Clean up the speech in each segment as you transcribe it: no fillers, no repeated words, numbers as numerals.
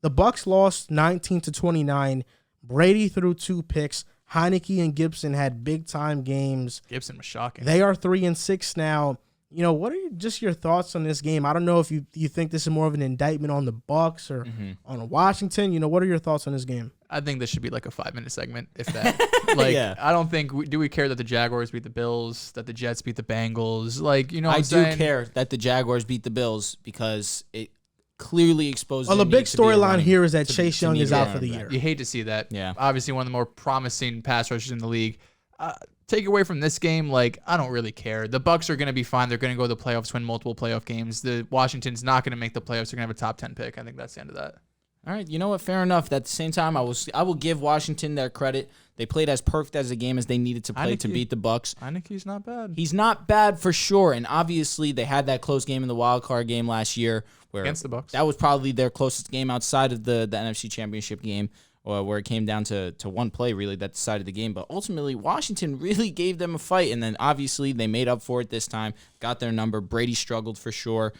The Bucs lost 19-29. Brady threw 2 picks. Heineke and Gibson had big-time games. Gibson was shocking. They are 3-6 now. What are just your thoughts on this game? I don't know if you think this is more of an indictment on the Bucs or on Washington. What are your thoughts on this game? I think this should be like a 5-minute segment, if that. I don't think do we care that the Jaguars beat the Bills, that the Jets beat the Bengals? I do care that the Jaguars beat the Bills because it clearly exposes. Well, the big storyline here is that Chase Young is out for the year. You hate to see that. Yeah. Obviously, one of the more promising pass rushers in the league. Take away from this game, I don't really care. The Bucs are going to be fine. They're going to go to the playoffs, win multiple playoff games. The Washington's not going to make the playoffs. They're going to have a top 10 pick. I think that's the end of that. All right, you know what? Fair enough. At the same time, I will give Washington their credit. They played as perfect as a game as they needed to play to beat the Bucs. Heineke's not bad. He's not bad for sure, and obviously they had that close game in the wild card game last year where against the Bucs. That was probably their closest game outside of the NFC Championship game, where it came down to one play really that decided the game. But ultimately, Washington really gave them a fight, and then obviously they made up for it this time, got their number. Brady struggled for sure.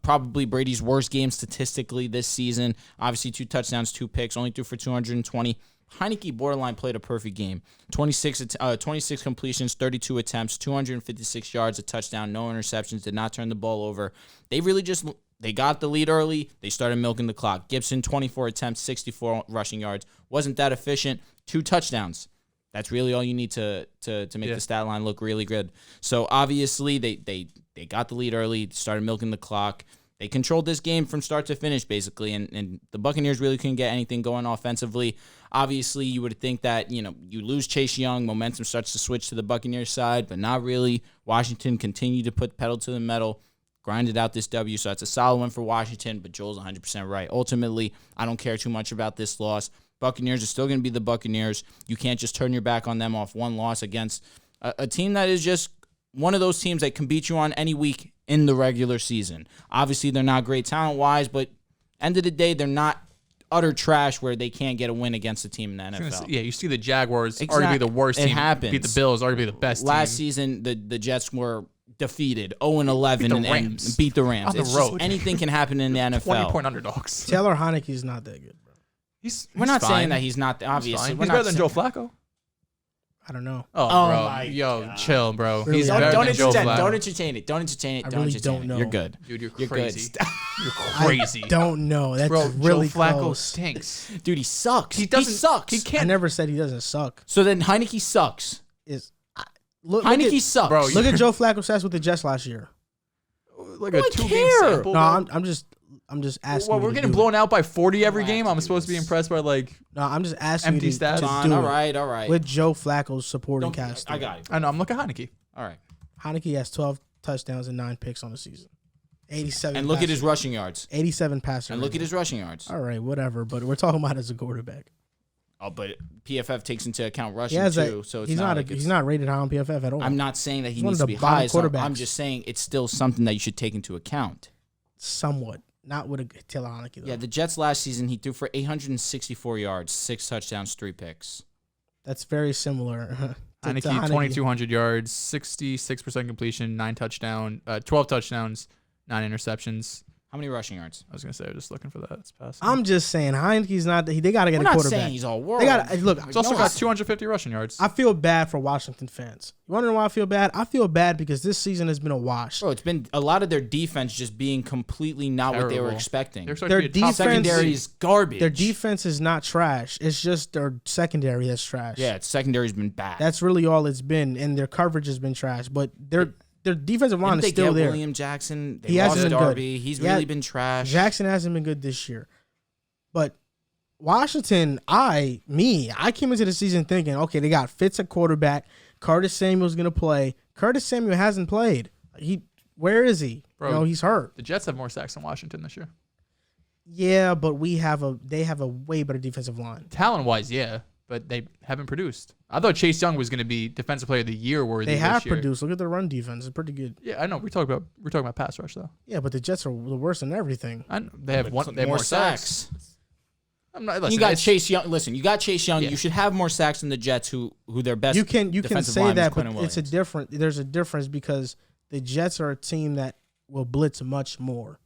Probably Brady's worst game statistically this season. Obviously 2 touchdowns, 2 picks, only threw for 220. Heineke borderline played a perfect game. 26 completions, 32 attempts, 256 yards, a touchdown, no interceptions, did not turn the ball over. They got the lead early. They started milking the clock. Gibson, 24 attempts, 64 rushing yards. Wasn't that efficient. 2 touchdowns. That's really all you need to make the stat line look really good. So obviously they got the lead early, started milking the clock. They controlled this game from start to finish, basically, and the Buccaneers really couldn't get anything going offensively. Obviously, you would think that, you lose Chase Young, momentum starts to switch to the Buccaneers side, but not really. Washington continued to put pedal to the metal, grinded out this W, so it's a solid one for Washington, but Joel's 100% right. Ultimately, I don't care too much about this loss. Buccaneers are still going to be the Buccaneers. You can't just turn your back on them off one loss against a team that is just one of those teams that can beat you on any week in the regular season. Obviously, they're not great talent-wise, but end of the day, they're not utter trash where they can't get a win against a team in the NFL. Yeah, you see the Jaguars arguably the worst team. It happens. Beat the Bills, arguably the best Last team. season, the Jets were defeated 0-11 and beat the Rams. On the road. Anything can happen in the NFL. 20-point underdogs. Taylor Heineke's not that good, bro. We're not fine. saying that he's not. Obviously, He's better than Joe Flacco. I don't know. Oh, bro. My God. Chill, bro. Really? He's better than Joe Flacco. Don't entertain it. Don't entertain it. I Don't really entertain don't it. know. You're good. Dude, you're You're crazy. good. You're crazy. Don't know. That's Bro, really Joe Flacco close. stinks. Dude, he sucks. He sucks. He I can't. never said he doesn't suck. So then Heineke sucks. Look Heineke at, sucks. Bro, look at Joe Flacco's stats with the Jets last year. Like I a 2-game care. sample. No, bro. I'm just asking. Well, you we're to getting do blown out by 40 every I have game. to I'm do supposed to be this. impressed by No, I'm just asking empty you to, stats. to Fine, do all it right. with Joe Flacco's supporting Don't- cast. I got it. I know. I'm looking at Heineke. All right. Heineke has 12 touchdowns and 9 picks on the season. 87. And look at his passer- rushing yards. 87 passer. And look at rating. his rushing yards. All right, whatever. But we're talking about as a quarterback. Oh, but PFF takes into account He rushing has too, so it's he's not like he's not rated high on PFF at all. I'm not saying that he He's one needs of to the be bottom high. So quarterbacks. I'm just saying it's still something that you should take into account. Somewhat, not with a Taylor Heineke though. Yeah, the Jets last season he threw for 864 yards, 6 touchdowns, 3 picks. That's very similar. to Heineke, Heineke. 2,200 yards, 66% completion, 12 touchdowns, 9 interceptions. How many rushing yards? I was gonna say, I'm just looking for that. It's passing. I'm just saying Heineke's not. They got to get We're a not quarterback. saying he's all world. They got look. He's also no, got 250 rushing yards. I feel bad for Washington fans. You wondering why I feel bad? I feel bad because this season has been a wash. Bro, it's been a lot of their defense just being completely not what they were Terrible. expecting. They're expected Their to be a top defense- Secondary is garbage. Their defense is not trash. It's just their secondary that's trash. Yeah, its secondary's been bad. That's really all it's been, and their coverage has been trash. But their defensive line Didn't is they still get there. William Jackson? They He hasn't lost been good. Darby. He's Yeah, really been trash. Jackson hasn't been good this year. But Washington, I came into the season thinking, okay, they got Fitz at quarterback. Curtis Samuel's going to play. Curtis Samuel hasn't played. Where is he? Bro, he's hurt. The Jets have more sacks than Washington this year. Yeah, but they have a way better defensitive line. Talent-wise, yeah, but they haven't produced. I thought Chase Young was going to be Defensive Player of the Year worthy. They have this year. produced. Look at their run defense; it's pretty good. Yeah, I know. We're talking about pass rush though. Yeah, but the Jets are the worst in everything. I know. They have They have more sacks. I'm not. Listen, You got Chase Young. Listen, you got Chase Young. Yeah. You should have more sacks than the Jets, who their best. You can defensive say lineman is that, but Quentin it's a Williams. different. There's a difference because the Jets are a team that will blitz much more,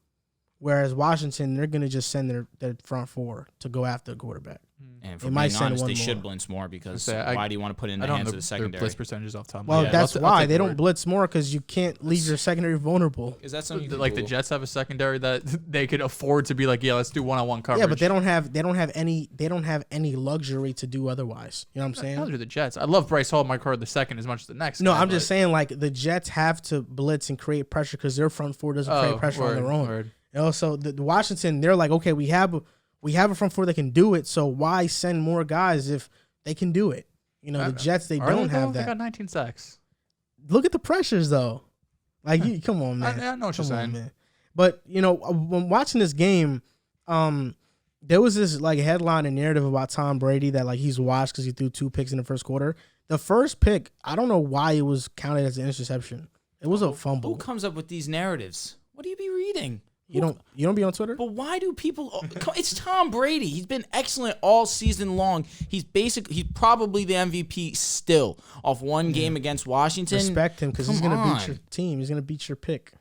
Whereas Washington, they're going to just send their front four to go after the quarterback. And They for might being send honest, one they more. should blitz more because say, why do you want to put it in the hands of the their secondary? blitz percentages off the top of my Well, head. that's I'll why take they the don't word. blitz more because you can't leave your secondary vulnerable. Is that something you Like the Jets have a secondary that they could afford to be like, yeah, let's do one-on-one coverage. Yeah, but they don't have any luxury to do otherwise. You know what I'm saying? Neither do the Jets. I love Bryce Hall, Mike Carter the second as much as the next. No, guy, I'm just but- saying like the Jets have to blitz and create pressure because their front four doesn't create pressure on their own. Word. You know, so the Washington, they're like, okay, we have a front four that can do it. So why send more guys if they can do it? You know, the Jets they don't have They that. got 19 sacks. Look at the pressures though. Like, come on, man. I know what you're Come on, saying. man. But you know, when watching this game, there was this like headline and narrative about Tom Brady that like he's washed because he threw 2 picks in the first quarter. The first pick, I don't know why it was counted as an interception. It was a fumble. Who comes up with these narratives? What do you be reading? You don't be on Twitter? But why do people? It's Tom Brady. He's been excellent all season long. He's probably the MVP still off one game against Washington. Respect him because he's gonna Come beat your on. team. He's gonna beat your pick.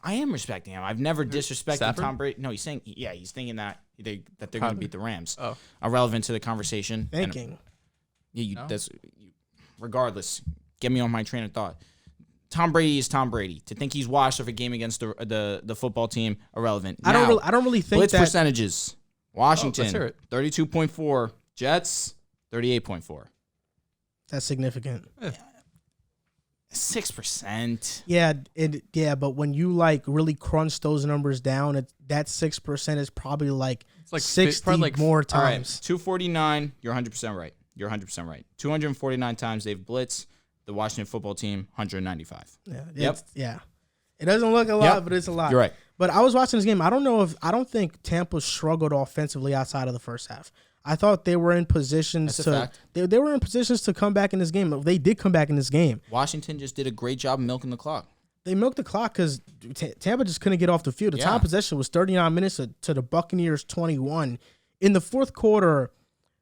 I am respecting him. I've never disrespected Stafford? Tom Brady. No, he's saying he's thinking that they're going to beat the Rams. Oh. Irrelevant to the conversation. And- Thinking. Yeah, No? regardless. Get me on my train of thought. Tom Brady is Tom Brady. To think he's washed of a game against the football team, irrelevant. I Now, don't really think blitz that. percentages. Washington, hear it. 32.4. Jets, 38.4. That's significant. 6%. Yeah, but when you like really crunch those numbers down, that 6% is probably like It's like 60 probably like more All right, times. 249. You're 100% right. You're 100% right. 249 times they've blitzed the Washington football team, 195. Yeah. It doesn't look a lot, Yep. but it's a lot. You're right. But I was watching this game. I don't think Tampa struggled offensively outside of the first half. I thought they were in positions That's a fact. they were in positions to come back in this game. They did come back in this game. Washington just did a great job milking the clock. They milked the clock because Tampa just couldn't get off the field. The time Yeah. possession was 39 minutes to the Buccaneers 21. In the fourth quarter,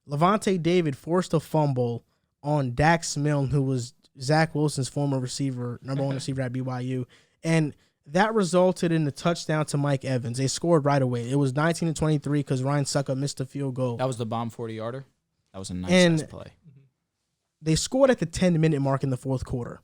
Levante David forced a fumble on Dax Milne, who was Zach Wilson's former receiver, number one receiver at BYU. And that resulted in the touchdown to Mike Evans. They scored right away. It was 19-23 because Ryan Sucka missed a field goal. That was the bomb 40-yarder. That was a nice And- play. They scored at the 10-minute mark in the fourth quarter.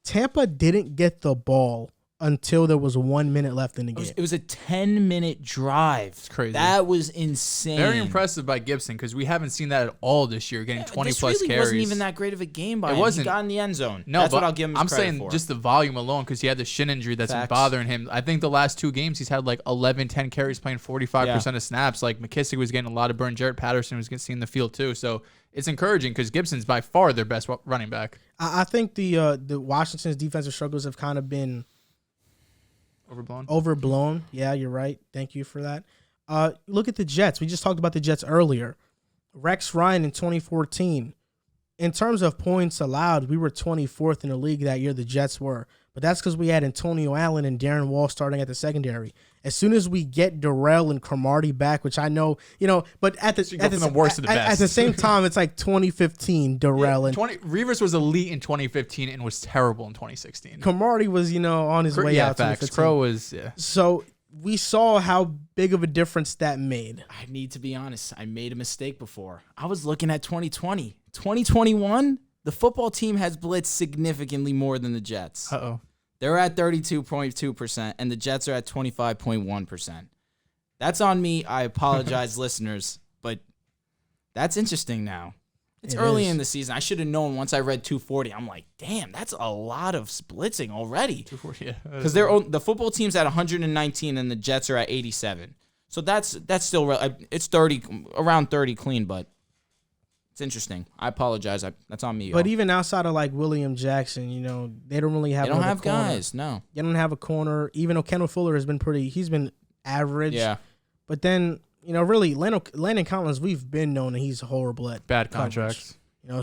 Tampa didn't get the ball until there was 1 minute left in the game. It was a 10-minute drive. It's crazy. That was insane. Very impressive by Gibson because we haven't seen that at all this year, getting 20 This plus really carries. wasn't even that great of a game by It him. wasn't. He got in the end zone. No, That's but what I'll give him his I'm credit saying for. just the volume alone because he had the shin injury that's been Facts. bothering him. I think the last 2 games he's had like 11, 10 carries playing 45% of snaps. Like McKissick was getting a lot of burn. Jarrett Patterson was getting seen the field too. So it's encouraging because Gibson's by far their best running back. I think the Washington's defensive struggles have kind of been overblown. Yeah, you're right. Thank you for that. Look at the Jets. We just talked about the Jets earlier. Rex Ryan in 2014. In terms of points allowed, we were 24th in the league that year. The Jets were. But that's because we had Antonio Allen and Darren Wall starting at the secondary. As soon as we get Darrell and Cromartie back, which I know, but at the go from the worst to the at best. the same time, it's like 2015 Darrell and Reavers was elite in 2015 and was terrible in 2016. Cromartie was, on his way out. Facts. 2015. Crow was So we saw how big of a difference that made. I need to be honest. I made a mistake before. I was looking at 2020. 2021, the football team has blitzed significantly more than the Jets. Uh-oh. They're at 32.2%, and the Jets are at 25.1%. That's on me. I apologize, listeners, but that's interesting now. It's It early is. in the season. I should have known once I read 240. I'm like, damn, that's a lot of blitzing already. 240, yeah. Because the football team's at 119 and the Jets are at 87. So that's still it's 30 around 30 clean, but it's interesting. I apologize. That's on me. But y'all. even outside of like William Jackson, they don't really have. They don't another have corner. guys. No. They don't have a corner. Even though Kendall Fuller has been he's been average. Yeah. But then really Landon Collins, we've been known that he's horrible at Bad coverage. contracts.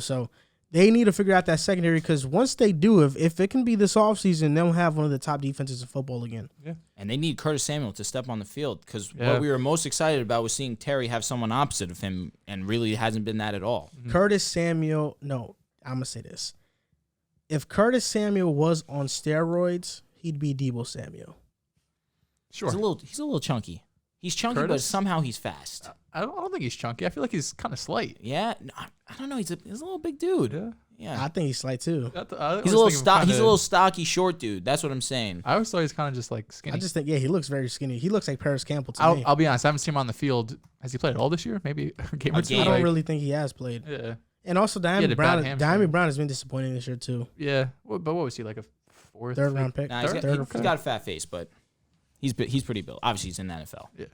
So they need to figure out that secondary because once they do, if it can be this offseason, they'll have one of the top defenses in football again. Yeah. And they need Curtis Samuel to step on the field because Yeah. what we were most excited about was seeing Terry have someone opposite of him, and really hasn't been that at all. Curtis Samuel, no, I'm going to say this. If Curtis Samuel was on steroids, he'd be Deebo Samuel. Sure. He's a little chunky. He's chunky, but Curtis? somehow he's fast. I don't think he's chunky. I feel like he's kind of slight. Yeah, no, I don't know. He's a little big dude. Yeah. Yeah. I think he's slight too. He's a little stocky, short dude. That's what I'm saying. I always thought he was kind of just like skinny. I just think, he looks very skinny. He looks like Paris Campbell to me. I'll be honest. I haven't seen him on the field. Has he played at all this year? Maybe a game or two. game. I don't really think he has played. Yeah. And also, had a Diamond bad Brown. hamstring. Diamond Brown has been disappointing this year too. Yeah. But what was he, like a fourth? Third round pick. Nah, Third or he's got a fat face, but he's pretty built. Obviously, he's in the NFL. Yeah.